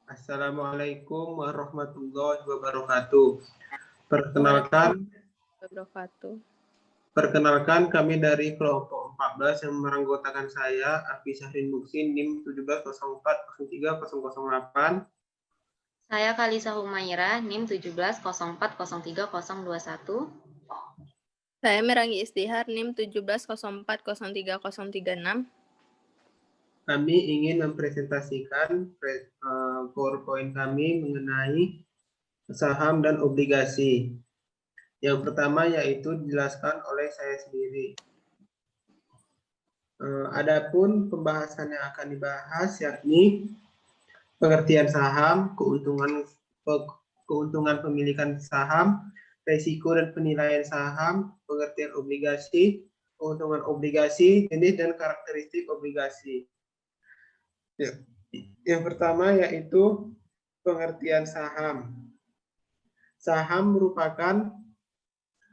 Assalamualaikum warahmatullahi wabarakatuh. Waalaikumsalam Perkenalkan, wabarakatuh. perkenalkan kami dari kelompok 14 yang meranggotakan saya, Afi Syahrin Muksin, NIM 1704030008. Saya Kalisa Humaira, NIM 1704030021. Saya Merangi Istihar, NIM 1704030036. Kami ingin mempresentasikan PowerPoint kami mengenai saham dan obligasi. Yang pertama yaitu dijelaskan oleh saya sendiri. Adapun pembahasan yang akan dibahas yakni pengertian saham, keuntungan pemilikan saham, risiko dan penilaian saham, pengertian obligasi, keuntungan obligasi, jenis dan karakteristik obligasi. Yang pertama yaitu pengertian saham. Saham merupakan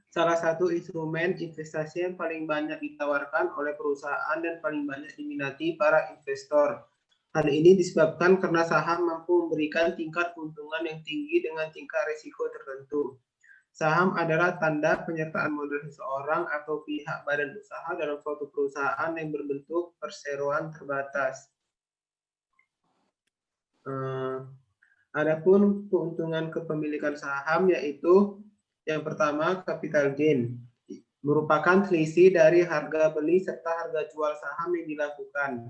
salah satu instrumen investasi yang paling banyak ditawarkan oleh perusahaan dan paling banyak diminati para investor. Hal ini disebabkan karena saham mampu memberikan tingkat keuntungan yang tinggi dengan tingkat risiko tertentu. Saham adalah tanda penyertaan modal seseorang atau pihak badan usaha dalam suatu perusahaan yang berbentuk perseroan terbatas. Adapun keuntungan kepemilikan saham yaitu yang pertama capital gain, merupakan selisih dari harga beli serta harga jual saham yang dilakukan.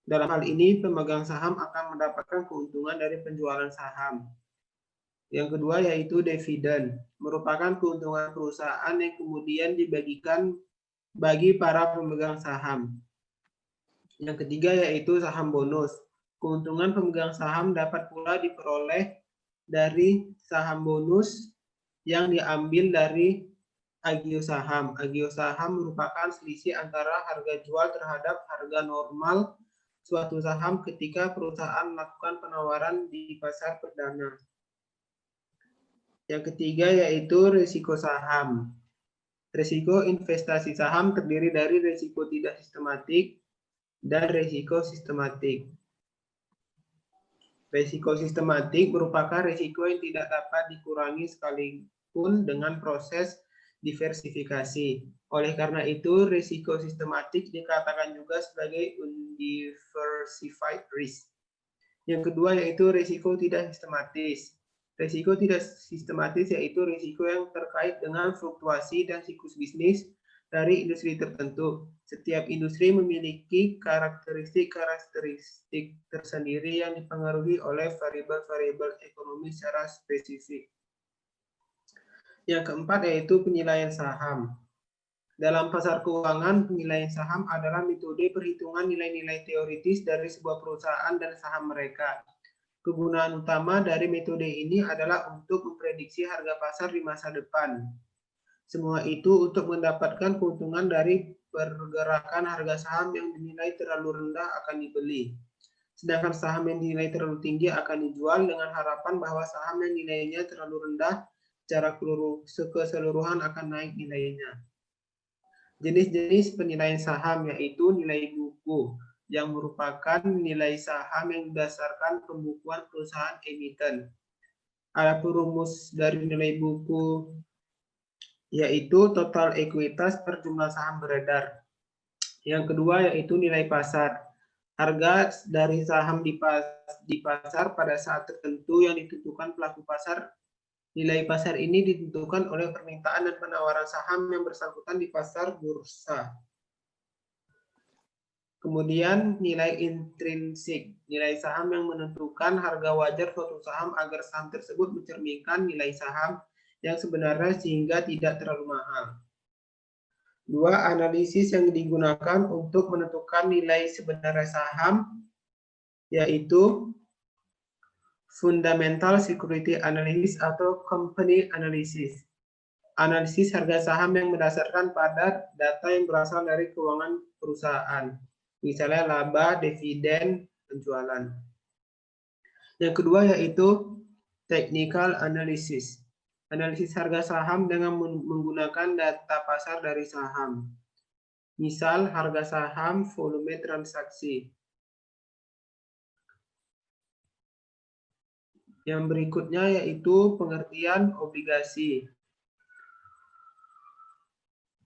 Dalam hal ini pemegang saham akan mendapatkan keuntungan dari penjualan saham. Yang kedua yaitu dividen, merupakan keuntungan perusahaan yang kemudian dibagikan bagi para pemegang saham. Yang ketiga yaitu saham bonus. Keuntungan pemegang saham dapat pula diperoleh dari saham bonus yang diambil dari agio saham. Agio saham merupakan selisih antara harga jual terhadap harga normal suatu saham ketika perusahaan melakukan penawaran di pasar perdana. Yang ketiga yaitu risiko saham. Risiko investasi saham terdiri dari risiko tidak sistematik dan risiko sistematik. Risiko sistematik merupakan risiko yang tidak dapat dikurangi sekalipun dengan proses diversifikasi. Oleh karena itu, risiko sistematik dikatakan juga sebagai undiversified risk. Yang kedua yaitu risiko tidak sistematis. Risiko tidak sistematis yaitu risiko yang terkait dengan fluktuasi dan siklus bisnis dari industri tertentu. Setiap industri memiliki karakteristik tersendiri yang dipengaruhi oleh variabel-variabel ekonomi secara spesifik. Yang keempat yaitu penilaian saham. Dalam pasar keuangan, penilaian saham adalah metode perhitungan nilai-nilai teoritis dari sebuah perusahaan dan saham mereka. Kegunaan utama dari metode ini adalah untuk memprediksi harga pasar di masa depan. Semua itu untuk mendapatkan keuntungan dari pergerakan harga saham yang dinilai terlalu rendah akan dibeli. Sedangkan saham yang dinilai terlalu tinggi akan dijual dengan harapan bahwa saham yang nilainya terlalu rendah secara keseluruhan akan naik nilainya. Jenis-jenis penilaian saham yaitu nilai buku, yang merupakan nilai saham yang berdasarkan pembukuan perusahaan emiten. Ada rumus dari nilai buku yaitu total ekuitas per jumlah saham beredar. Yang kedua yaitu nilai pasar. Harga dari saham di pasar pada saat tertentu yang ditentukan pelaku pasar. Nilai pasar ini ditentukan oleh permintaan dan penawaran saham yang bersangkutan di pasar bursa. Kemudian nilai intrinsik, nilai saham yang menentukan harga wajar suatu saham agar saham tersebut mencerminkan nilai saham yang sebenarnya sehingga tidak terlalu mahal. Dua, analisis yang digunakan untuk menentukan nilai sebenarnya saham yaitu fundamental security analysis atau company analysis. Analisis harga saham yang berdasarkan pada data yang berasal dari keuangan perusahaan. Misalnya laba, dividen, penjualan. Yang kedua yaitu technical analysis. Analisis harga saham dengan menggunakan data pasar dari saham. Misal harga saham, volume transaksi. Yang berikutnya yaitu pengertian obligasi.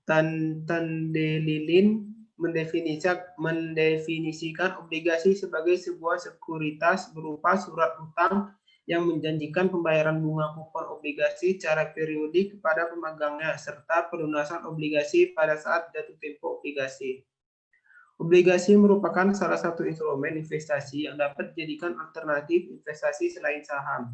Tandelilin mendefinisikan obligasi sebagai sebuah sekuritas berupa surat utang yang menjanjikan pembayaran bunga kupon obligasi secara periodik kepada pemegangnya serta pelunasan obligasi pada saat jatuh tempo obligasi. Obligasi merupakan salah satu instrumen investasi yang dapat dijadikan alternatif investasi selain saham.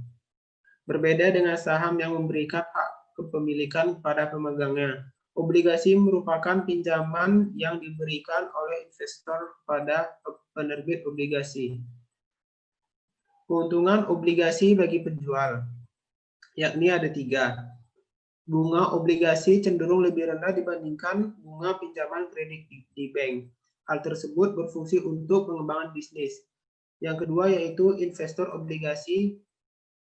Berbeda dengan saham yang memberikan hak kepemilikan kepada pemegangnya. Obligasi merupakan pinjaman yang diberikan oleh investor pada penerbit obligasi. Keuntungan obligasi bagi penjual, yakni ada 3. Bunga obligasi cenderung lebih rendah dibandingkan bunga pinjaman kredit di bank. Hal tersebut berfungsi untuk pengembangan bisnis. Yang kedua yaitu investor obligasi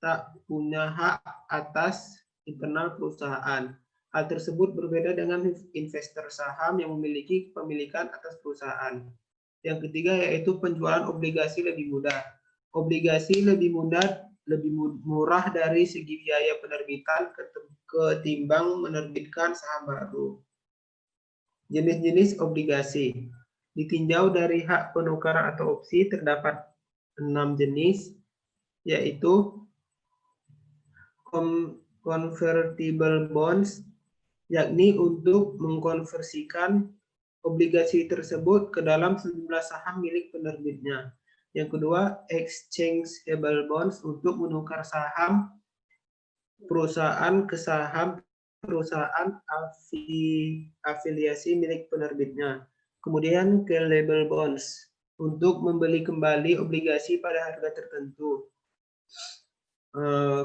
tak punya hak atas internal perusahaan. Hal tersebut berbeda dengan investor saham yang memiliki kepemilikan atas perusahaan. Yang ketiga yaitu penjualan obligasi lebih mudah. Obligasi lebih murah dari segi biaya penerbitan ketimbang menerbitkan saham baru. Jenis-jenis obligasi. Ditinjau dari hak penukaran atau opsi terdapat 6 jenis, yaitu convertible bonds, yakni untuk mengkonversikan obligasi tersebut ke dalam sejumlah saham milik penerbitnya. Yang kedua, exchangeable bonds, untuk menukar saham perusahaan ke saham perusahaan afiliasi milik penerbitnya. Kemudian callable bonds, untuk membeli kembali obligasi pada harga tertentu.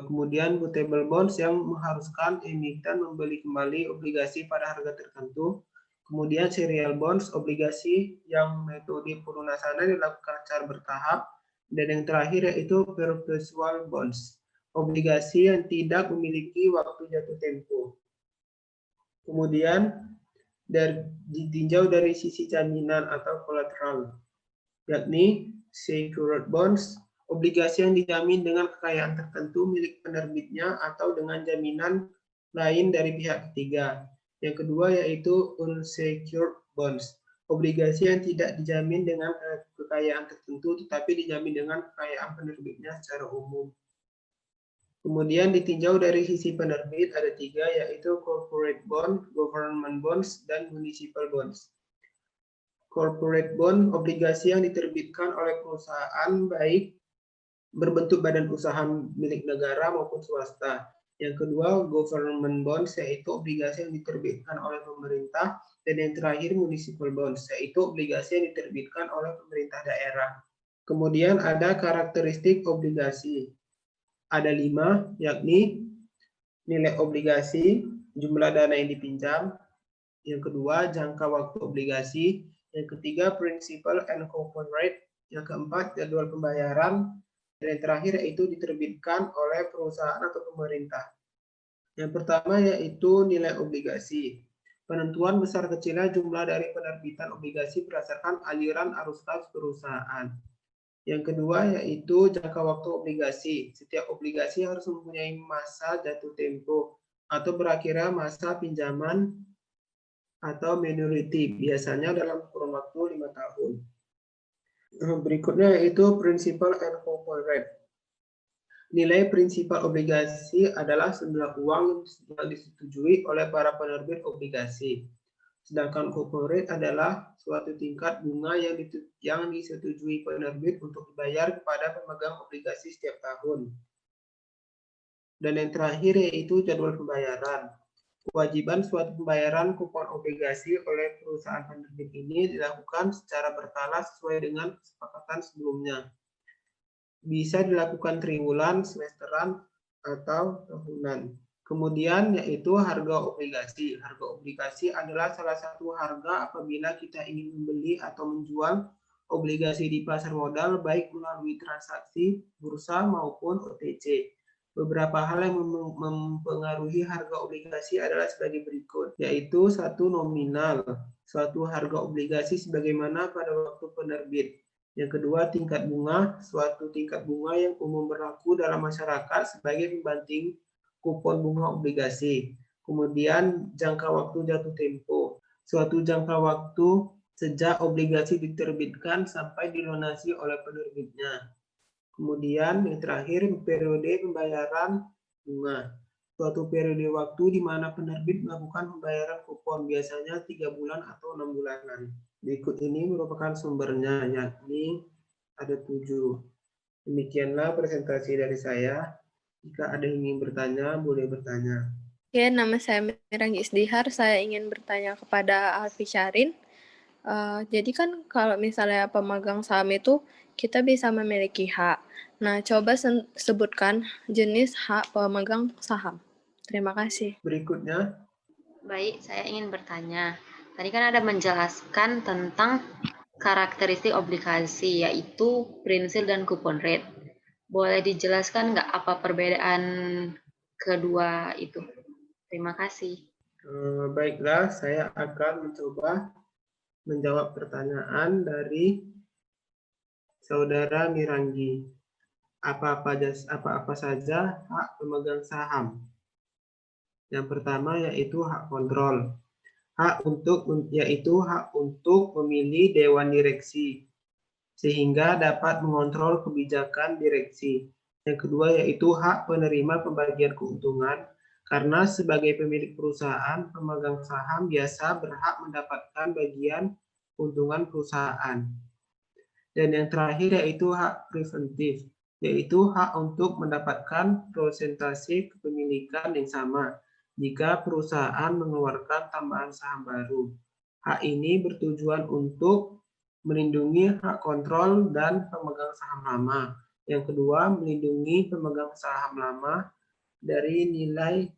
Kemudian mutable bonds yang mengharuskan emiten membeli kembali obligasi pada harga tertentu. Kemudian serial bonds, obligasi yang metode pelunasannya dilakukan secara bertahap. Dan yang terakhir yaitu perpetual bonds, obligasi yang tidak memiliki waktu jatuh tempo. Kemudian ditinjau dari sisi jaminan atau collateral, yakni secured bonds, obligasi yang dijamin dengan kekayaan tertentu milik penerbitnya atau dengan jaminan lain dari pihak ketiga. Yang kedua yaitu unsecured bonds, obligasi yang tidak dijamin dengan kekayaan tertentu tetapi dijamin dengan kekayaan penerbitnya secara umum. Kemudian ditinjau dari sisi penerbit ada 3, yaitu corporate bond, government bonds, dan municipal bonds. Corporate bond, obligasi yang diterbitkan oleh perusahaan baik berbentuk badan usaha milik negara maupun swasta. Yang kedua, government bonds, yaitu obligasi yang diterbitkan oleh pemerintah. Dan yang terakhir, municipal bonds, yaitu obligasi yang diterbitkan oleh pemerintah daerah. Kemudian ada karakteristik obligasi. Ada 5, yakni nilai obligasi, jumlah dana yang dipinjam. Yang kedua, jangka waktu obligasi. Yang ketiga, principal and coupon rate. Yang keempat, jadwal pembayaran. Dan yang terakhir yaitu diterbitkan oleh perusahaan atau pemerintah. Yang pertama yaitu nilai obligasi. Penentuan besar kecilnya jumlah dari penerbitan obligasi berdasarkan aliran arus kas perusahaan. Yang kedua yaitu jangka waktu obligasi. Setiap obligasi harus mempunyai masa jatuh tempo atau berakhirnya masa pinjaman atau maturity, biasanya dalam kurun waktu 5 tahun. Berikutnya yaitu principal and coupon rate. Nilai prinsipal obligasi adalah jumlah uang yang disetujui oleh para penerbit obligasi. Sedangkan coupon rate adalah suatu tingkat bunga yang disetujui penerbit untuk dibayar kepada pemegang obligasi setiap tahun. Dan yang terakhir yaitu jadwal pembayaran. Kewajiban suatu pembayaran kupon obligasi oleh perusahaan penerbit ini dilakukan secara berkala sesuai dengan kesepakatan sebelumnya. Bisa dilakukan triwulan, semesteran, atau tahunan. Kemudian yaitu harga obligasi. Harga obligasi adalah salah satu harga apabila kita ingin membeli atau menjual obligasi di pasar modal baik melalui transaksi bursa maupun OTC. Beberapa hal yang mempengaruhi harga obligasi adalah sebagai berikut, yaitu 1. Nominal, suatu harga obligasi sebagaimana pada waktu penerbit. Yang kedua, tingkat bunga, suatu tingkat bunga yang umum berlaku dalam masyarakat sebagai pembanding kupon bunga obligasi. Kemudian, jangka waktu jatuh tempo, suatu jangka waktu sejak obligasi diterbitkan sampai dilunasi oleh penerbitnya. Kemudian, yang terakhir, periode pembayaran bunga. Suatu periode waktu di mana penerbit melakukan pembayaran kupon, biasanya 3 bulan atau 6 bulanan. Berikut ini merupakan sumbernya, yakni ada 7. Demikianlah presentasi dari saya. Jika ada yang ingin bertanya, boleh bertanya. Oke, nama saya Mirangi Isdihar. Saya ingin bertanya kepada Alfi Syarin. Jadi kan kalau misalnya pemegang saham itu kita bisa memiliki hak. Nah, coba sebutkan jenis hak pemegang saham. Terima kasih. Berikutnya, Baik, saya ingin bertanya. Tadi kan ada menjelaskan tentang karakteristik obligasi, yaitu prinsil dan coupon rate. Boleh dijelaskan nggak apa perbedaan kedua itu? Terima kasih. baiklah, saya akan mencoba menjawab pertanyaan dari Saudara Mirangi. Apa-apa saja hak pemegang saham? Yang pertama yaitu hak kontrol. Yaitu hak untuk memilih dewan direksi sehingga dapat mengontrol kebijakan direksi. Yang kedua yaitu hak penerima pembagian keuntungan, karena sebagai pemilik perusahaan, pemegang saham biasa berhak mendapatkan bagian keuntungan perusahaan. Dan yang terakhir yaitu hak preventif, yaitu hak untuk mendapatkan persentase kepemilikan yang sama jika perusahaan mengeluarkan tambahan saham baru. Hak ini bertujuan untuk melindungi hak kontrol dan pemegang saham lama. Yang kedua, melindungi pemegang saham lama dari nilai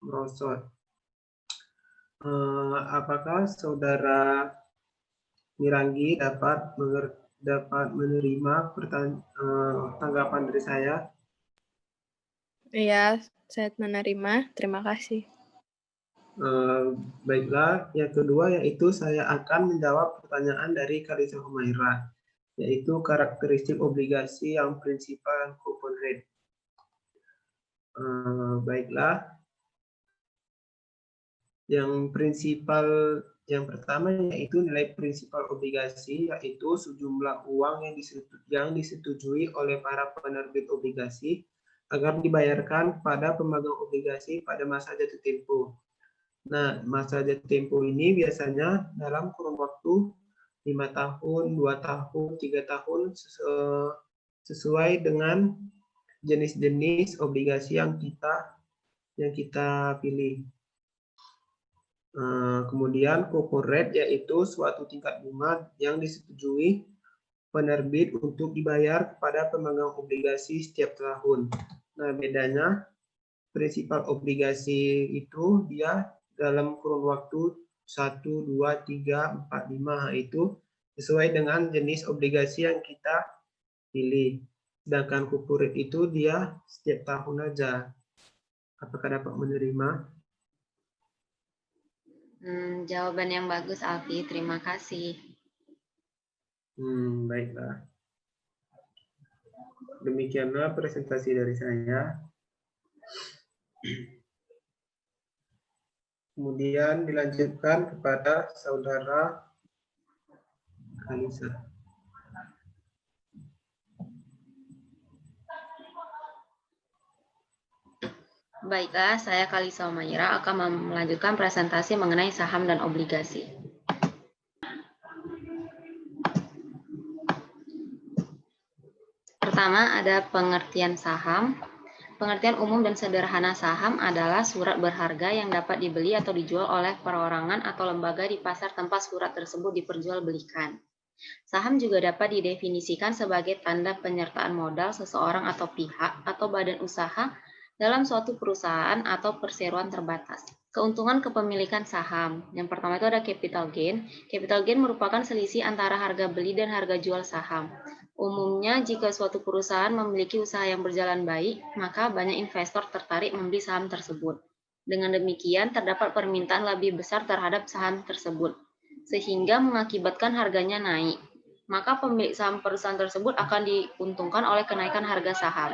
merosot. Apakah Saudara Mirangi dapat menerima tanggapan dari saya? Iya, saya menerima. Terima kasih. Baiklah, yang kedua yaitu saya akan menjawab pertanyaan dari Kalisa Humaira, yaitu karakteristik obligasi yang prinsipal dan coupon rate. Baiklah, yang prinsipal yang pertama yaitu nilai prinsipal obligasi, yaitu sejumlah uang yang disetujui oleh para penerbit obligasi agar dibayarkan pada pemegang obligasi pada masa jatuh tempo. Nah, masa jatuh tempo ini biasanya dalam kurun waktu 5 tahun, 2 tahun, 3 tahun, sesuai dengan jenis-jenis obligasi yang kita pilih. Kemudian coupon rate yaitu suatu tingkat bunga yang disetujui penerbit untuk dibayar kepada pemegang obligasi setiap tahun. Nah, bedanya prinsipal obligasi itu dia dalam kurun waktu 1, 2, 3, 4, 5 itu sesuai dengan jenis obligasi yang kita pilih. Sedangkan coupon rate itu dia setiap tahun aja. Apakah dapat menerima? Jawaban yang bagus, Alfi. Terima kasih. Baiklah. Demikianlah presentasi dari saya. Kemudian dilanjutkan kepada Saudara Kalisa. Baiklah, saya Kalisa Humaira akan melanjutkan presentasi mengenai saham dan obligasi. Pertama, ada pengertian saham. Pengertian umum dan sederhana saham adalah surat berharga yang dapat dibeli atau dijual oleh perorangan atau lembaga di pasar tempat surat tersebut diperjualbelikan. Saham juga dapat didefinisikan sebagai tanda penyertaan modal seseorang atau pihak atau badan usaha dalam suatu perusahaan atau perseroan terbatas. Keuntungan kepemilikan saham. Yang pertama itu ada capital gain. Capital gain merupakan selisih antara harga beli dan harga jual saham. Umumnya, jika suatu perusahaan memiliki usaha yang berjalan baik, maka banyak investor tertarik membeli saham tersebut. Dengan demikian, terdapat permintaan lebih besar terhadap saham tersebut, sehingga mengakibatkan harganya naik. maka pemilik saham perusahaan tersebut akan diuntungkan oleh kenaikan harga saham.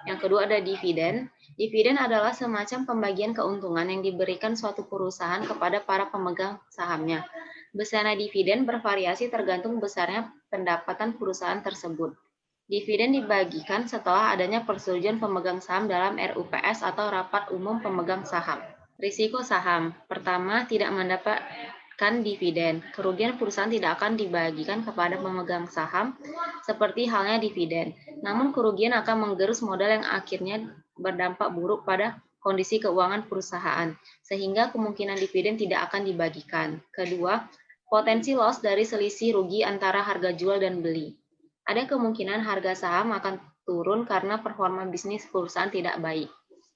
Yang kedua ada dividen. Dividen adalah semacam pembagian keuntungan yang diberikan suatu perusahaan kepada para pemegang sahamnya. Besarnya dividen bervariasi tergantung besarnya pendapatan perusahaan tersebut. Dividen dibagikan setelah adanya persetujuan pemegang saham dalam RUPS atau Rapat Umum Pemegang Saham. Risiko saham. Pertama, tidak mendapatkan dividen. Kerugian perusahaan tidak akan dibagikan kepada pemegang saham seperti halnya dividen. Namun kerugian akan menggerus modal yang akhirnya berdampak buruk pada kondisi keuangan perusahaan, sehingga kemungkinan dividen tidak akan dibagikan. Kedua, potensi loss dari selisih rugi antara harga jual dan beli. Ada kemungkinan harga saham akan turun karena performa bisnis perusahaan tidak baik.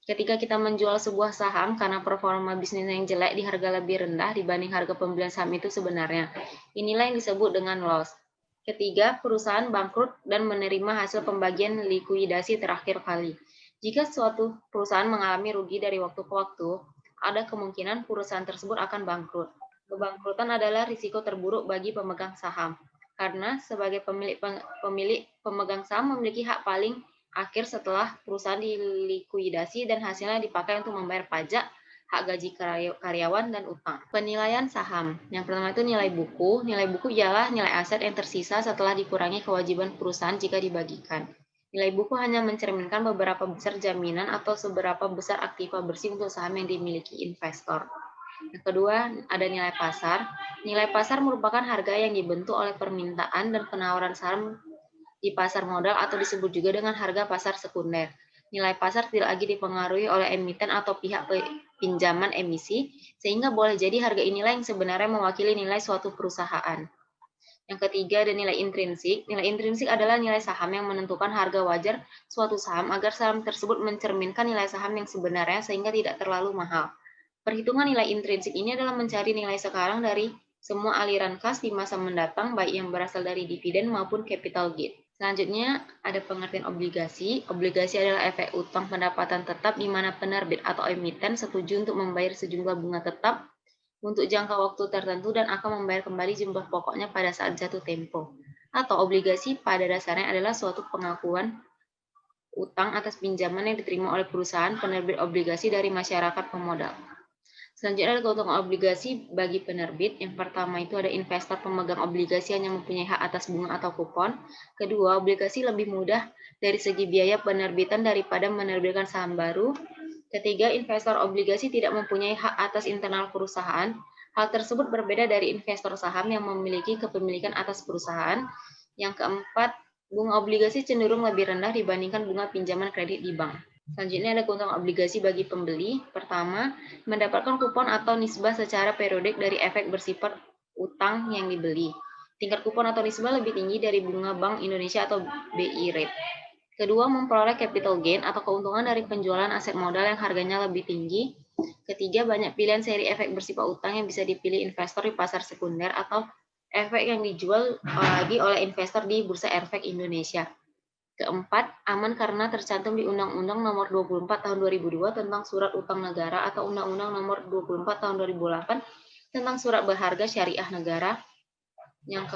Ketika kita menjual sebuah saham karena performa bisnisnya yang jelek di harga lebih rendah dibanding harga pembelian saham itu sebenarnya. Inilah yang disebut dengan loss. Ketiga, perusahaan bangkrut dan menerima hasil pembagian likuidasi terakhir kali. Jika suatu perusahaan mengalami rugi dari waktu ke waktu, ada kemungkinan perusahaan tersebut akan bangkrut. Kebangkrutan adalah risiko terburuk bagi pemegang saham. Karena sebagai pemilik pemegang saham memiliki hak paling akhir setelah perusahaan dilikuidasi dan hasilnya dipakai untuk membayar pajak, hak gaji karyawan, dan utang. Penilaian saham. Yang pertama itu nilai buku. Nilai buku ialah nilai aset yang tersisa setelah dikurangi kewajiban perusahaan jika dibagikan. Nilai buku hanya mencerminkan beberapa besar jaminan atau seberapa besar aktiva bersih untuk saham yang dimiliki investor. Yang kedua, ada nilai pasar. Nilai pasar merupakan harga yang dibentuk oleh permintaan dan penawaran saham di pasar modal atau disebut juga dengan harga pasar sekunder. Nilai pasar tidak lagi dipengaruhi oleh emiten atau pihak pinjaman emisi, sehingga boleh jadi harga inilah yang sebenarnya mewakili nilai suatu perusahaan. Yang ketiga ada nilai intrinsik. Nilai intrinsik adalah nilai saham yang menentukan harga wajar suatu saham agar saham tersebut mencerminkan nilai saham yang sebenarnya sehingga tidak terlalu mahal. Perhitungan nilai intrinsik ini adalah mencari nilai sekarang dari semua aliran kas di masa mendatang, baik yang berasal dari dividen maupun capital gain. Selanjutnya, ada pengertian obligasi. Obligasi adalah efek utang pendapatan tetap di mana penerbit atau emiten setuju untuk membayar sejumlah bunga tetap untuk jangka waktu tertentu dan akan membayar kembali jumlah pokoknya pada saat jatuh tempo. Atau obligasi pada dasarnya adalah suatu pengakuan utang atas pinjaman yang diterima oleh perusahaan penerbit obligasi dari masyarakat pemodal. Selanjutnya ada keuntungan obligasi bagi penerbit. Yang pertama itu ada investor pemegang obligasi hanya mempunyai hak atas bunga atau kupon. Kedua, obligasi lebih mudah dari segi biaya penerbitan daripada menerbitkan saham baru. Ketiga, investor obligasi tidak mempunyai hak atas internal perusahaan. Hal tersebut berbeda dari investor saham yang memiliki kepemilikan atas perusahaan. Yang keempat, bunga obligasi cenderung lebih rendah dibandingkan bunga pinjaman kredit di bank. Selanjutnya ada keuntungan obligasi bagi pembeli. Pertama, mendapatkan kupon atau nisbah secara periodik dari efek bersifat utang yang dibeli. Tingkat kupon atau nisbah lebih tinggi dari bunga Bank Indonesia atau BI Rate. Kedua, memperoleh capital gain atau keuntungan dari penjualan aset modal yang harganya lebih tinggi. Ketiga, banyak pilihan seri efek bersifat utang yang bisa dipilih investor di pasar sekunder atau efek yang dijual lagi oleh investor di Bursa Efek Indonesia. Keempat, aman karena tercantum di Undang-Undang Nomor 24 Tahun 2002 tentang Surat Utang Negara atau Undang-Undang Nomor 24 Tahun 2008 tentang Surat Berharga Syariah Negara. Yang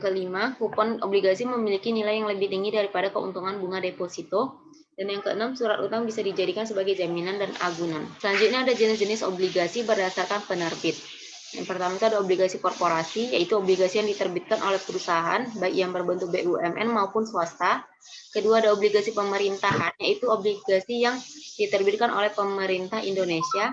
kelima, kupon obligasi memiliki nilai yang lebih tinggi daripada keuntungan bunga deposito. Dan yang keenam, surat utang bisa dijadikan sebagai jaminan dan agunan. Selanjutnya ada jenis-jenis obligasi berdasarkan penerbit. Yang pertama itu ada obligasi korporasi, yaitu obligasi yang diterbitkan oleh perusahaan, baik yang berbentuk BUMN maupun swasta. Kedua ada obligasi pemerintahan, yaitu obligasi yang diterbitkan oleh pemerintah Indonesia.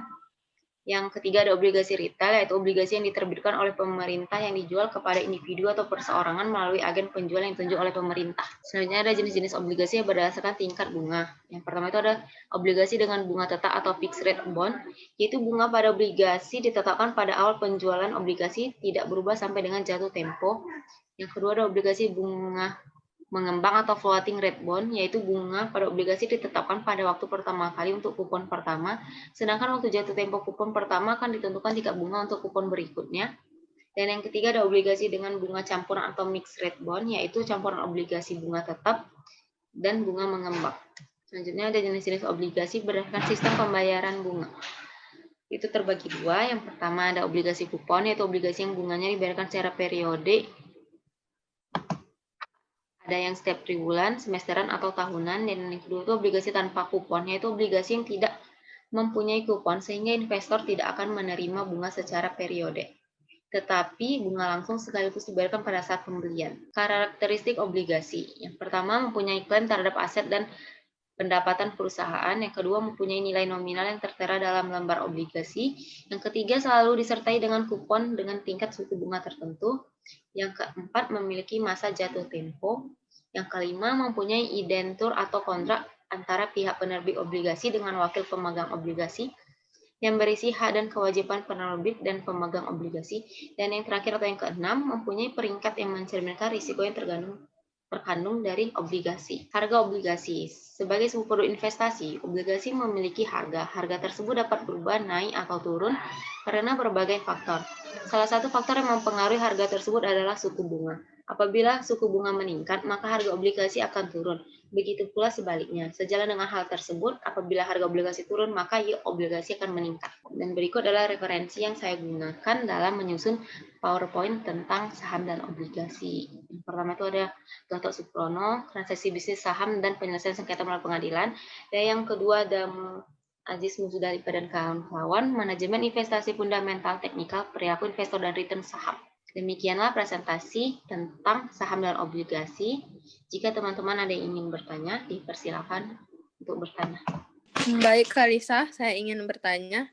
Yang ketiga ada obligasi retail, yaitu obligasi yang diterbitkan oleh pemerintah yang dijual kepada individu atau perseorangan melalui agen penjual yang ditunjuk oleh pemerintah. Selanjutnya ada jenis-jenis obligasi yang berdasarkan tingkat bunga. Yang pertama itu ada obligasi dengan bunga tetap atau fixed rate bond, yaitu bunga pada obligasi ditetapkan pada awal penjualan obligasi tidak berubah sampai dengan jatuh tempo. Yang kedua ada obligasi bunga mengembang atau floating rate bond, yaitu bunga pada obligasi ditetapkan pada waktu pertama kali untuk kupon pertama, sedangkan waktu jatuh tempo kupon pertama akan ditentukan tingkat bunga untuk kupon berikutnya. Dan yang ketiga ada obligasi dengan bunga campuran atau mixed rate bond, yaitu campuran obligasi bunga tetap dan bunga mengembang. Selanjutnya ada jenis-jenis obligasi berdasarkan sistem pembayaran bunga. Itu terbagi dua. Yang pertama ada obligasi kupon, yaitu obligasi yang bunganya dibayarkan secara periodik Ada yang setiap triwulan, semesteran, atau tahunan. Dan yang kedua itu obligasi tanpa kupon, yaitu obligasi yang tidak mempunyai kupon sehingga investor tidak akan menerima bunga secara periode, tetapi bunga langsung sekaligus dibayarkan pada saat pembelian. Karakteristik obligasi. Yang pertama, mempunyai klaim terhadap aset dan pendapatan perusahaan. Yang kedua, mempunyai nilai nominal yang tertera dalam lembar obligasi. Yang ketiga, selalu disertai dengan kupon dengan tingkat suku bunga tertentu. Yang keempat, memiliki masa jatuh tempo. Yang kelima, mempunyai identur atau kontrak antara pihak penerbit obligasi dengan wakil pemegang obligasi yang berisi hak dan kewajiban penerbit dan pemegang obligasi. Dan yang terakhir atau yang keenam, mempunyai peringkat yang mencerminkan risiko yang terkandung dari obligasi. Harga obligasi. Sebagai sebuah produk investasi, obligasi memiliki harga. Harga tersebut dapat berubah, naik, atau turun karena berbagai faktor. Salah satu faktor yang mempengaruhi harga tersebut adalah suku bunga. Apabila suku bunga meningkat, maka harga obligasi akan turun. Begitu pula sebaliknya. Sejalan dengan hal tersebut, apabila harga obligasi turun, maka yield obligasi akan meningkat. Dan berikut adalah referensi yang saya gunakan dalam menyusun PowerPoint tentang saham dan obligasi. Yang pertama itu ada Gatot Suprono, transaksi bisnis saham dan penyelesaian sengketa melalui pengadilan. Dan yang kedua ada Aziz Musudalipa dan kawan-kawan, manajemen investasi fundamental, teknikal, perilaku investor dan return saham. Demikianlah presentasi tentang saham dan obligasi. Jika teman-teman ada yang ingin bertanya, dipersilakan untuk bertanya. Baik, Kak Lisa, saya ingin bertanya.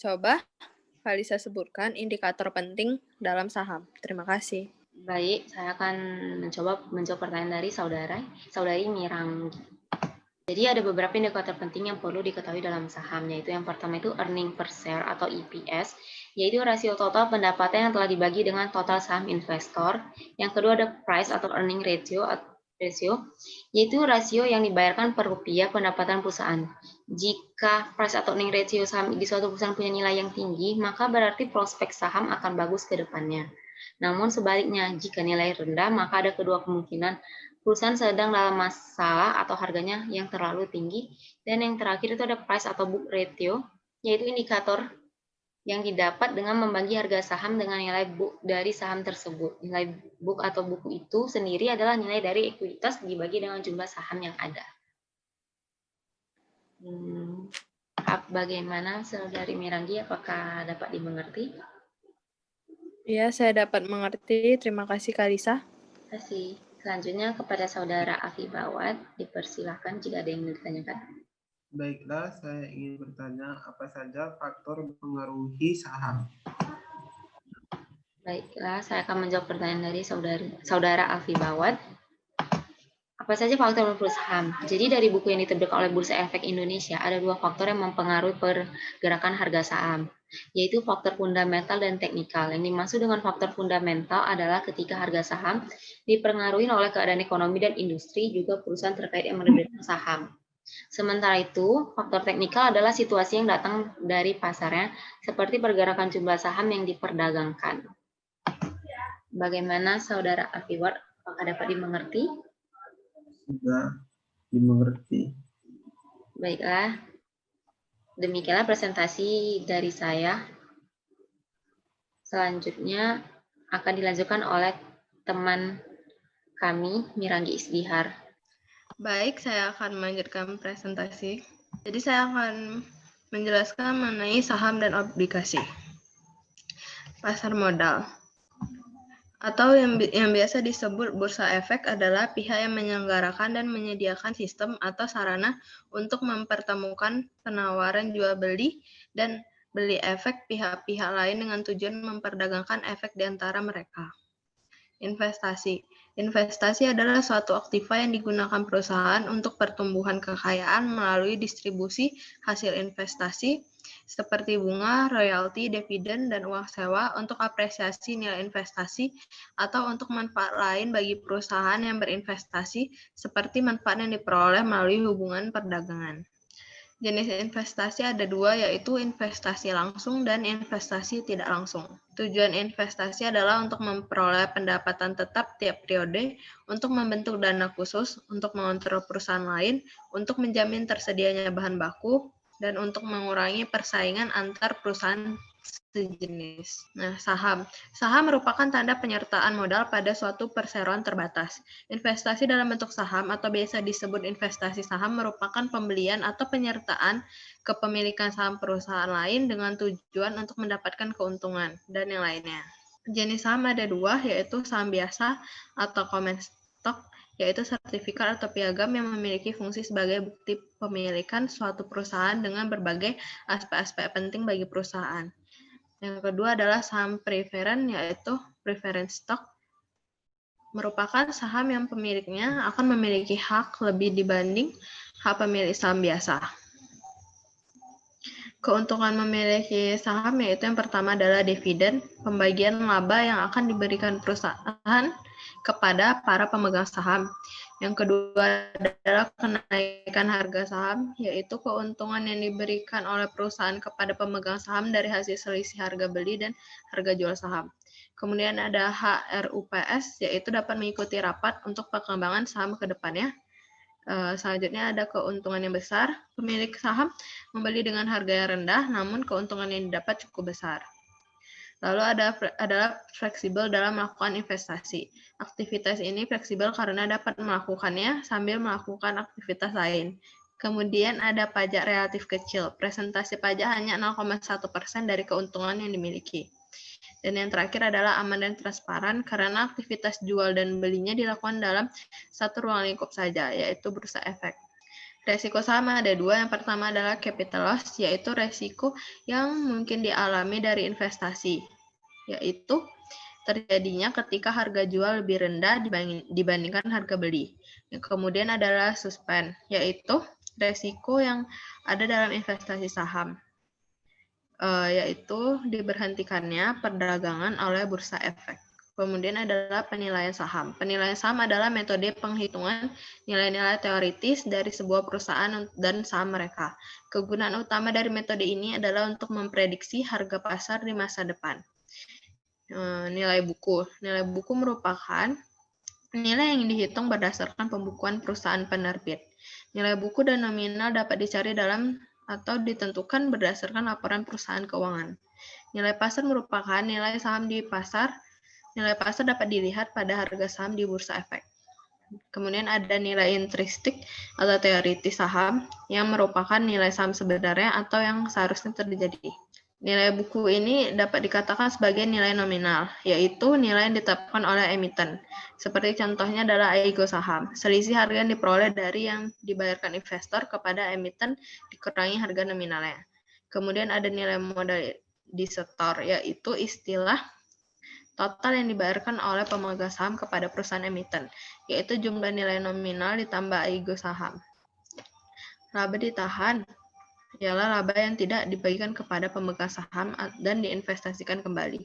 Coba Kak Lisa sebutkan indikator penting dalam saham. Terima kasih. Baik, saya akan mencoba menjawab pertanyaan dari saudari Miranggi. Jadi ada beberapa indikator penting yang perlu diketahui dalam saham, yaitu yang pertama itu earning per share atau EPS, yaitu rasio total pendapatan yang telah dibagi dengan total saham investor. Yang kedua ada price atau earning ratio, yaitu rasio yang dibayarkan per rupiah pendapatan perusahaan. Jika price atau earning ratio saham di suatu perusahaan punya nilai yang tinggi, maka berarti prospek saham akan bagus ke depannya. Namun sebaliknya, jika nilai rendah, maka ada kedua kemungkinan perusahaan sedang dalam masalah atau harganya yang terlalu tinggi. Dan yang terakhir itu ada price atau book ratio, yaitu indikator yang didapat dengan membagi harga saham dengan nilai book dari saham tersebut. Nilai book atau buku itu sendiri adalah nilai dari ekuitas dibagi dengan jumlah saham yang ada. Bagaimana saudari Miranggi, apakah dapat dimengerti? Ya, saya dapat mengerti. Terima kasih, Kak Lisa. Terima kasih. Selanjutnya kepada saudara Afifawat, dipersilakan jika ada yang ingin ditanyakan. Baiklah, saya ingin bertanya apa saja faktor mempengaruhi saham. Baiklah, saya akan menjawab pertanyaan dari saudara Afifawat. Apa saja faktor mempengaruhi saham? Jadi dari buku yang diterbitkan oleh Bursa Efek Indonesia, ada dua faktor yang mempengaruhi pergerakan harga saham, yaitu faktor fundamental dan teknikal. Yang dimaksud dengan faktor fundamental adalah ketika harga saham dipengaruhi oleh keadaan ekonomi dan industri, juga perusahaan terkait yang menerbitkan saham. Sementara itu, faktor teknikal adalah situasi yang datang dari pasarnya, seperti pergerakan jumlah saham yang diperdagangkan. Bagaimana saudara Afifawat? Apakah dapat dimengerti? Sudah dimengerti. Baiklah, demikianlah presentasi dari saya. Selanjutnya akan dilanjutkan oleh teman kami, Miranggi Isdihar. Baik, saya akan melanjutkan presentasi. Jadi saya akan menjelaskan mengenai saham dan obligasi. Pasar modal atau yang biasa disebut bursa efek adalah pihak yang menyelenggarakan dan menyediakan sistem atau sarana untuk mempertemukan penawaran jual beli dan beli efek pihak-pihak lain dengan tujuan memperdagangkan efek di antara mereka. Investasi. Investasi adalah suatu aktiva yang digunakan perusahaan untuk pertumbuhan kekayaan melalui distribusi hasil investasi seperti bunga, royalti, dividen, dan uang sewa untuk apresiasi nilai investasi atau untuk manfaat lain bagi perusahaan yang berinvestasi seperti manfaat yang diperoleh melalui hubungan perdagangan. Jenis investasi ada dua, yaitu investasi langsung dan investasi tidak langsung. Tujuan investasi adalah untuk memperoleh pendapatan tetap tiap periode, untuk membentuk dana khusus, untuk mengontrol perusahaan lain, untuk menjamin tersedianya bahan baku, dan untuk mengurangi persaingan antar perusahaan sejenis. Nah, saham. Saham merupakan tanda penyertaan modal pada suatu perseroan terbatas. Investasi dalam bentuk saham atau biasa disebut investasi saham merupakan pembelian atau penyertaan kepemilikan saham perusahaan lain dengan tujuan untuk mendapatkan keuntungan dan yang lainnya. Jenis saham ada dua, yaitu saham biasa atau common stock, yaitu sertifikat atau piagam yang memiliki fungsi sebagai bukti pemilikan suatu perusahaan dengan berbagai aspek-aspek penting bagi perusahaan. Yang kedua adalah saham preferen, yaitu preference stock, merupakan saham yang pemiliknya akan memiliki hak lebih dibanding hak pemilik saham biasa. Keuntungan memiliki saham yaitu yang pertama adalah dividen, pembagian laba yang akan diberikan perusahaan kepada para pemegang saham. Yang kedua adalah kenaikan harga saham, yaitu keuntungan yang diberikan oleh perusahaan kepada pemegang saham dari hasil selisih harga beli dan harga jual saham. Kemudian ada HRUPS, yaitu dapat mengikuti rapat untuk perkembangan saham ke depannya. Selanjutnya ada keuntungan yang besar, pemilik saham membeli dengan harga yang rendah, namun keuntungan yang didapat cukup besar. Lalu adalah fleksibel dalam melakukan investasi. Aktivitas ini fleksibel karena dapat melakukannya sambil melakukan aktivitas lain. Kemudian ada pajak relatif kecil. Presentasi pajak hanya 0,1% dari keuntungan yang dimiliki. Dan yang terakhir adalah aman dan transparan karena aktivitas jual dan belinya dilakukan dalam satu ruang lingkup saja, yaitu bursa efek. Resiko saham ada dua. Yang pertama adalah capital loss, yaitu resiko yang mungkin dialami dari investasi, yaitu terjadinya ketika harga jual lebih rendah dibandingkan harga beli. Yang kemudian adalah suspend, yaitu resiko yang ada dalam investasi saham, yaitu diberhentikannya perdagangan oleh bursa efek. Kemudian adalah penilaian saham. Penilaian saham adalah metode penghitungan nilai-nilai teoritis dari sebuah perusahaan dan saham mereka. Kegunaan utama dari metode ini adalah untuk memprediksi harga pasar di masa depan. Nilai buku. Nilai buku merupakan nilai yang dihitung berdasarkan pembukuan perusahaan penerbit. Nilai buku dan nominal dapat dicari dalam atau ditentukan berdasarkan laporan perusahaan keuangan. Nilai pasar merupakan nilai saham di pasar. Nilai pasar dapat dilihat pada harga saham di bursa efek. Kemudian ada nilai intrinsik atau teoritis saham yang merupakan nilai saham sebenarnya atau yang seharusnya terjadi. Nilai buku ini dapat dikatakan sebagai nilai nominal, yaitu nilai yang ditetapkan oleh emiten. Seperti contohnya adalah AIGO saham. Selisih harga yang diperoleh dari yang dibayarkan investor kepada emiten dikurangi harga nominalnya. Kemudian ada nilai modal disetor, yaitu istilah total yang dibayarkan oleh pemegang saham kepada perusahaan emiten, yaitu jumlah nilai nominal ditambah AIGO saham. Laba ditahan ialah laba yang tidak dibagikan kepada pemegang saham dan diinvestasikan kembali.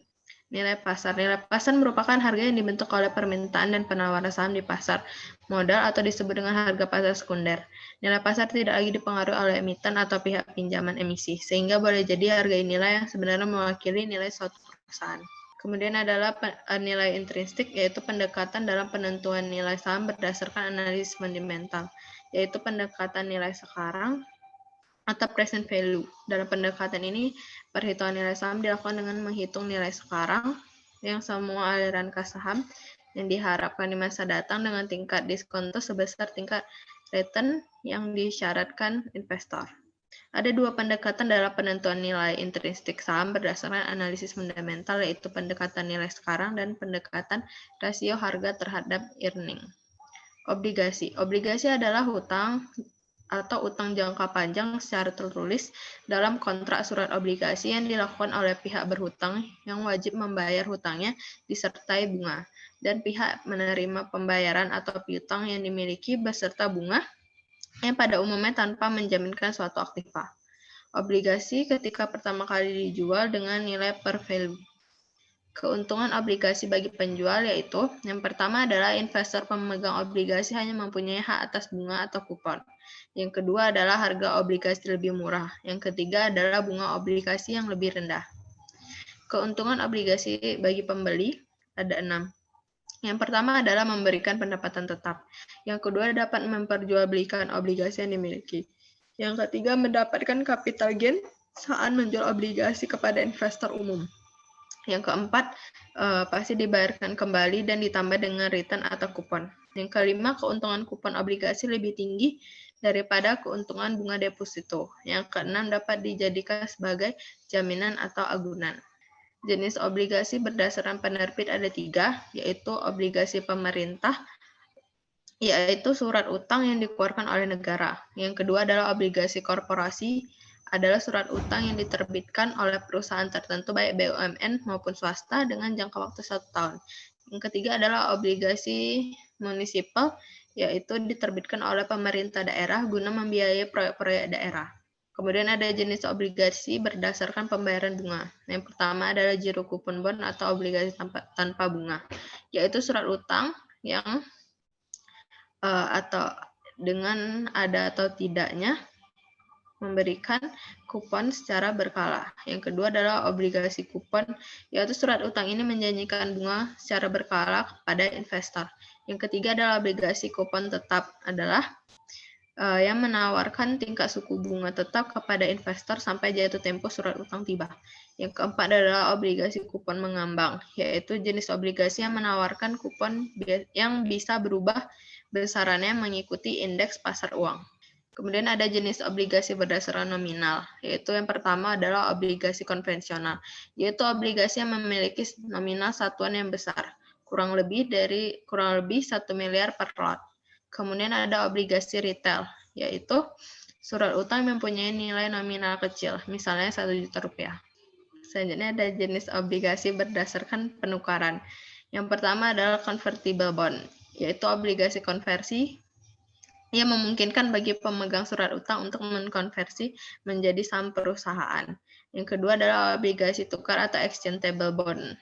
Nilai pasar. Nilai pasar merupakan harga yang dibentuk oleh permintaan dan penawaran saham di pasar modal atau disebut dengan harga pasar sekunder. Nilai pasar tidak lagi dipengaruhi oleh emiten atau pihak pinjaman emisi, sehingga boleh jadi harga inilah yang sebenarnya mewakili nilai suatu perusahaan. Kemudian adalah nilai intrinsik, yaitu pendekatan dalam penentuan nilai saham berdasarkan analisis fundamental, yaitu pendekatan nilai sekarang atau present value. Dalam pendekatan ini, perhitungan nilai saham dilakukan dengan menghitung nilai sekarang yang semua aliran kas saham yang diharapkan di masa datang dengan tingkat diskonto sebesar tingkat return yang disyaratkan investor. Ada dua pendekatan dalam penentuan nilai intrinsik saham berdasarkan analisis fundamental, yaitu pendekatan nilai sekarang dan pendekatan rasio harga terhadap earning. Obligasi. Obligasi adalah hutang atau utang jangka panjang secara tertulis dalam kontrak surat obligasi yang dilakukan oleh pihak berhutang yang wajib membayar hutangnya disertai bunga, dan pihak menerima pembayaran atau piutang yang dimiliki beserta bunga yang pada umumnya tanpa menjaminkan suatu aktiva. Obligasi ketika pertama kali dijual dengan nilai per value. Keuntungan obligasi bagi penjual yaitu, yang pertama adalah investor pemegang obligasi hanya mempunyai hak atas bunga atau kupon. Yang kedua adalah harga obligasi lebih murah. Yang ketiga adalah bunga obligasi yang lebih rendah. Keuntungan obligasi bagi pembeli ada 6. Yang pertama adalah memberikan pendapatan tetap. Yang kedua dapat memperjualbelikan obligasi yang dimiliki. Yang ketiga mendapatkan capital gain. saat menjual obligasi kepada investor umum. Yang keempat, pasti dibayarkan kembali dan ditambah dengan return atau kupon. Yang kelima, keuntungan kupon obligasi lebih tinggi daripada keuntungan bunga deposito. Yang keenam, dapat dijadikan sebagai jaminan atau agunan. Jenis obligasi berdasarkan penerbit ada 3, yaitu obligasi pemerintah, yaitu surat utang yang dikeluarkan oleh negara. Yang kedua adalah obligasi korporasi, adalah surat utang yang diterbitkan oleh perusahaan tertentu baik BUMN maupun swasta dengan jangka waktu 1 tahun. Yang ketiga adalah obligasi munisipal, yaitu diterbitkan oleh pemerintah daerah guna membiayai proyek-proyek daerah. Kemudian ada jenis obligasi berdasarkan pembayaran bunga. Yang pertama adalah zero coupon bond atau obligasi tanpa bunga, yaitu surat utang yang atau dengan ada atau tidaknya memberikan kupon secara berkala. Yang kedua adalah obligasi kupon, yaitu surat utang ini menjanjikan bunga secara berkala kepada investor. Yang ketiga adalah obligasi kupon tetap, adalah yang menawarkan tingkat suku bunga tetap kepada investor sampai jatuh tempo surat utang tiba. Yang keempat adalah obligasi kupon mengambang, yaitu jenis obligasi yang menawarkan kupon yang bisa berubah besarannya mengikuti indeks pasar uang. Kemudian ada jenis obligasi berdasarkan nominal, yaitu yang pertama adalah obligasi konvensional, yaitu obligasi yang memiliki nominal satuan yang besar, kurang lebih 1 miliar per lot. Kemudian ada obligasi retail, yaitu surat utang mempunyai nilai nominal kecil, misalnya 1 juta rupiah. Selanjutnya ada jenis obligasi berdasarkan penukaran. Yang pertama adalah convertible bond, yaitu obligasi konversi yang memungkinkan bagi pemegang surat utang untuk mengkonversi menjadi saham perusahaan. Yang kedua adalah obligasi tukar atau exchangeable bond.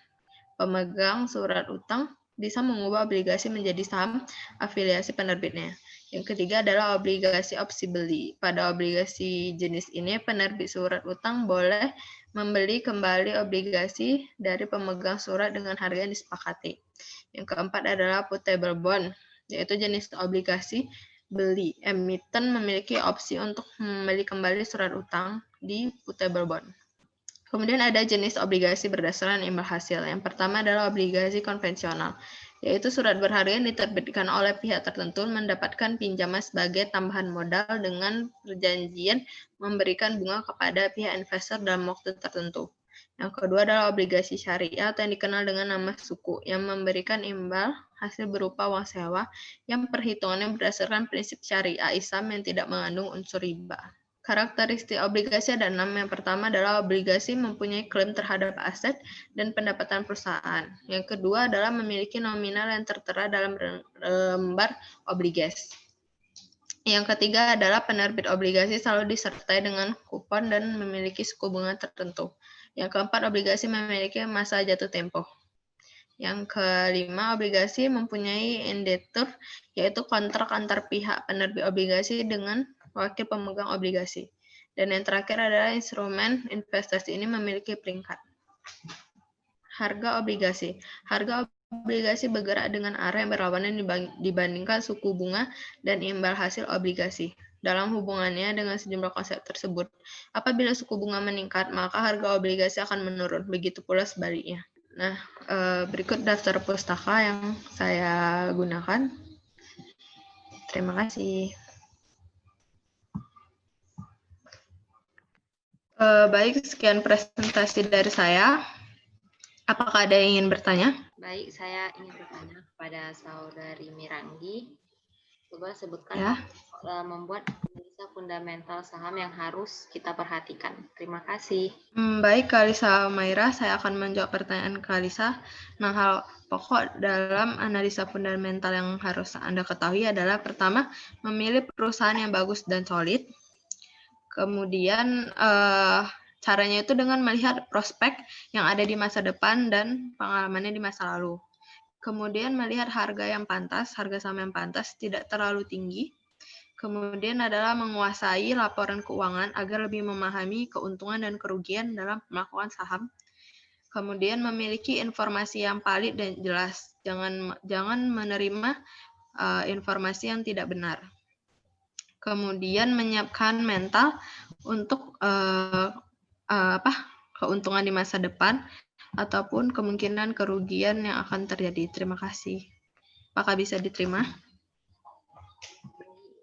Pemegang surat utang bisa mengubah obligasi menjadi saham afiliasi penerbitnya. Yang ketiga adalah obligasi opsi beli. Pada obligasi jenis ini, penerbit surat utang boleh membeli kembali obligasi dari pemegang surat dengan harga yang disepakati. Yang keempat adalah putable bond, yaitu jenis obligasi beli. Emiten memiliki opsi untuk membeli kembali surat utang di putable bond. Kemudian ada jenis obligasi berdasarkan imbal hasil. Yang pertama adalah obligasi konvensional, yaitu surat berharga yang diterbitkan oleh pihak tertentu mendapatkan pinjaman sebagai tambahan modal dengan perjanjian memberikan bunga kepada pihak investor dalam waktu tertentu. Yang kedua adalah obligasi syariah atau yang dikenal dengan nama suku, yang memberikan imbal hasil berupa uang sewa yang perhitungannya berdasarkan prinsip syariah Islam yang tidak mengandung unsur riba. Karakteristik obligasi ada 6. Yang pertama adalah obligasi mempunyai klaim terhadap aset dan pendapatan perusahaan. Yang kedua adalah memiliki nominal yang tertera dalam lembar obligasi. Yang ketiga adalah penerbit obligasi selalu disertai dengan kupon dan memiliki suku bunga tertentu. Yang keempat, obligasi memiliki masa jatuh tempo. Yang kelima, obligasi mempunyai indentur, yaitu kontrak antar pihak penerbit obligasi dengan wakil pemegang obligasi. Dan yang terakhir adalah instrumen investasi ini memiliki peringkat. Harga obligasi. Harga obligasi bergerak dengan arah yang berlawanan dibandingkan suku bunga dan imbal hasil obligasi. Dalam hubungannya dengan sejumlah konsep tersebut, apabila suku bunga meningkat, maka harga obligasi akan menurun. Begitu pula sebaliknya. Nah, berikut daftar pustaka yang saya gunakan. Terima kasih. Baik, sekian presentasi dari saya. Apakah ada yang ingin bertanya? Baik, saya ingin bertanya kepada Saudari Miranggi. Coba sebutkan Ya. Membuat analisa fundamental saham yang harus kita perhatikan. Terima kasih. Baik, Kalisa Maira, saya akan menjawab pertanyaan Kalisa. Nah, hal pokok dalam analisa fundamental yang harus Anda ketahui adalah pertama, memilih perusahaan yang bagus dan solid. Kemudian caranya itu dengan melihat prospek yang ada di masa depan dan pengalamannya di masa lalu. Kemudian melihat harga yang pantas, harga saham yang pantas, tidak terlalu tinggi. Kemudian adalah menguasai laporan keuangan agar lebih memahami keuntungan dan kerugian dalam melakukan saham. Kemudian memiliki informasi yang valid dan jelas. Jangan menerima informasi yang tidak benar. Kemudian menyiapkan mental untuk keuntungan di masa depan ataupun kemungkinan kerugian yang akan terjadi. Terima kasih. Apakah bisa diterima?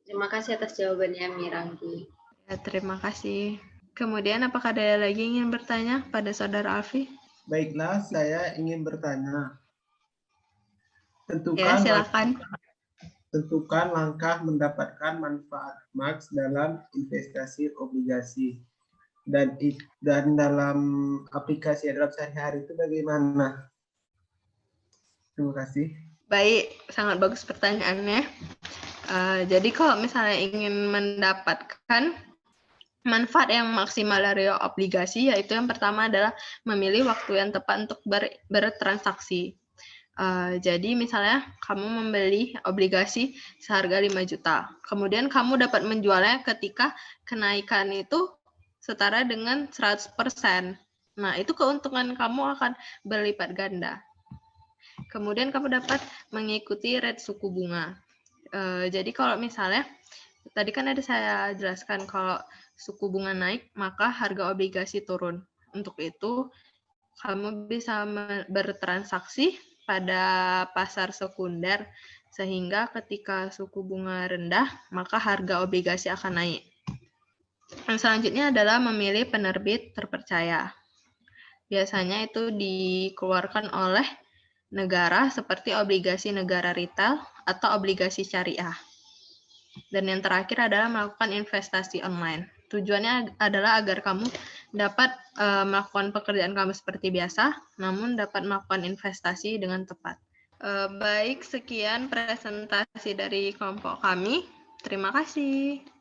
Terima kasih atas jawabannya, Miranggi. Ya, terima kasih. Kemudian, apakah ada lagi yang ingin bertanya pada Saudara Alfi? Baiklah, saya ingin bertanya. Ya, silakan. Tentukan langkah mendapatkan manfaat maks dalam investasi obligasi. Dan dalam aplikasi dalam sehari-hari itu bagaimana? Terima kasih. Baik, sangat bagus pertanyaannya. Jadi kalau misalnya ingin mendapatkan manfaat yang maksimal dari obligasi, yaitu yang pertama adalah memilih waktu yang tepat untuk bertransaksi. Jadi misalnya kamu membeli obligasi seharga 5 juta, kemudian kamu dapat menjualnya ketika kenaikan itu setara dengan 100%. Nah, itu keuntungan kamu akan berlipat ganda. Kemudian kamu dapat mengikuti rate suku bunga. Jadi kalau misalnya, tadi kan ada saya jelaskan kalau suku bunga naik, maka harga obligasi turun. Untuk itu, kamu bisa bertransaksi pada pasar sekunder, sehingga ketika suku bunga rendah, maka harga obligasi akan naik. Yang selanjutnya adalah memilih penerbit terpercaya. Biasanya itu dikeluarkan oleh negara seperti obligasi negara retail atau obligasi syariah. Dan yang terakhir adalah melakukan investasi online. Tujuannya adalah agar kamu dapat melakukan pekerjaan kamu seperti biasa, namun dapat melakukan investasi dengan tepat. Baik, sekian presentasi dari kelompok kami. Terima kasih.